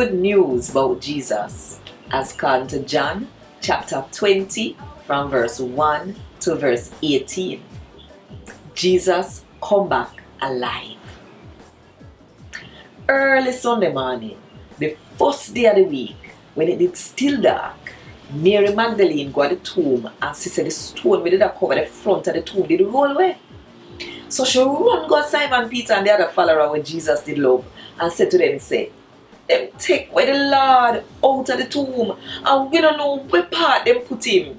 good news about Jesus as according to John chapter 20 from verse 1 to verse 18. Jesus come back alive. Early Sunday morning, the first day of the week, when it is still dark, Mary Magdalene go to the tomb and she said the stone we did cover the front of the tomb did roll away. So she run go Simon Peter and the other follower when Jesus did love and said to them, say, them take away the Lord out of the tomb and we don't know where part them put him.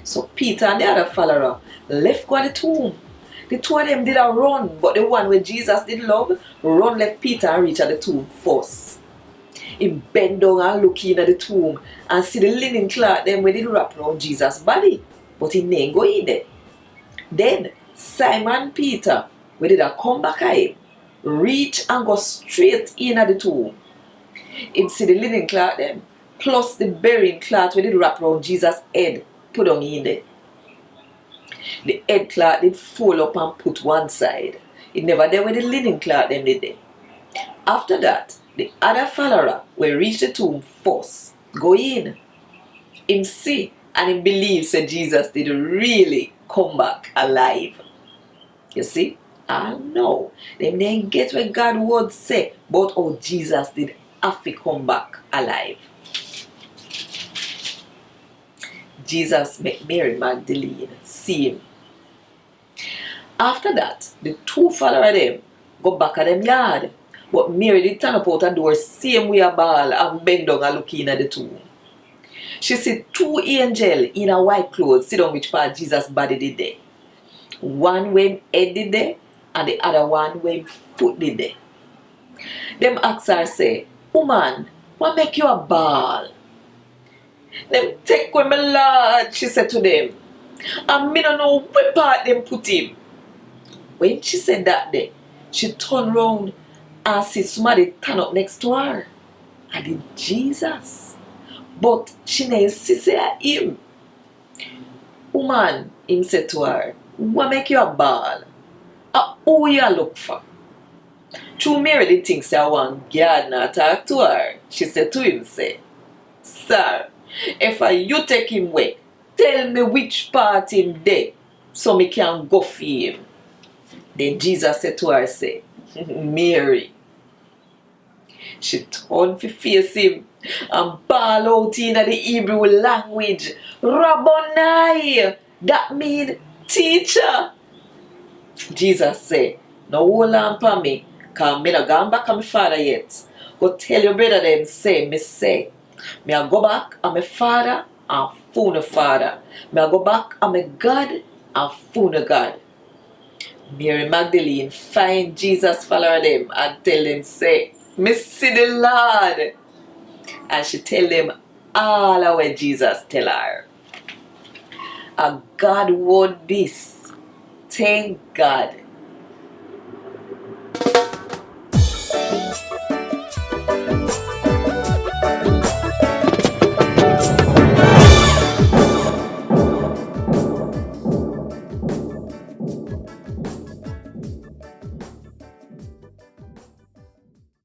So Peter and the other follower left go to the tomb. The two of them did a run, but the one where Jesus did love run left Peter and reach at the tomb first. He bend down and look in at the tomb and see the linen cloth them where they wrap around Jesus' body, but he didn't go in there. Then Simon Peter, where did I come back at him, reach and go straight in at the tomb. He see the linen cloth them, plus the burying cloth where they wrap around Jesus' head, put on in there. The head cloth did fold up and put one side. It never there where the linen cloth them did there. After that, the other follower will reach the tomb first, go in. Him see and him believe that Jesus did really come back alive. You see? I know. Them didn't get what God would say, but how Jesus did have to come back alive. Jesus met Mary Magdalene see him. After that, the two followers them go back at them yard. But Mary did turn up out the door same way a ball and bend down and look in at the tomb. She see two angels in a white clothes sit on which part Jesus' body did there. One when head did there and the other one when foot did there. Them ask her say, woman, what make you a ball? Them take with my Lord, she said to them. And me don't know where part them put him. When she said that day, she turned round and see somebody turn up next to her. And it's Jesus. But she didn't see him. Woman, him said to her, what make you a ball? Who you look for? True Mary did think say I want Gad not talk to her. She said to him, say, sir, if you take him away, tell me which part him there, so me can go for him. Then Jesus said to her, say, Mary. She turned to face him and bawl out in the Hebrew language, Rabboni, that means teacher. Jesus said, no hold on for me, because me not gone back to my father yet. Go tell your brother them say, me I go back and my father and phone the father. Me I go back and my God and phone the God. Mary Magdalene find Jesus follower them and tell them say, me see the Lord. And she tell them all of what Jesus tell her. And Gad Wod Dis. Thank God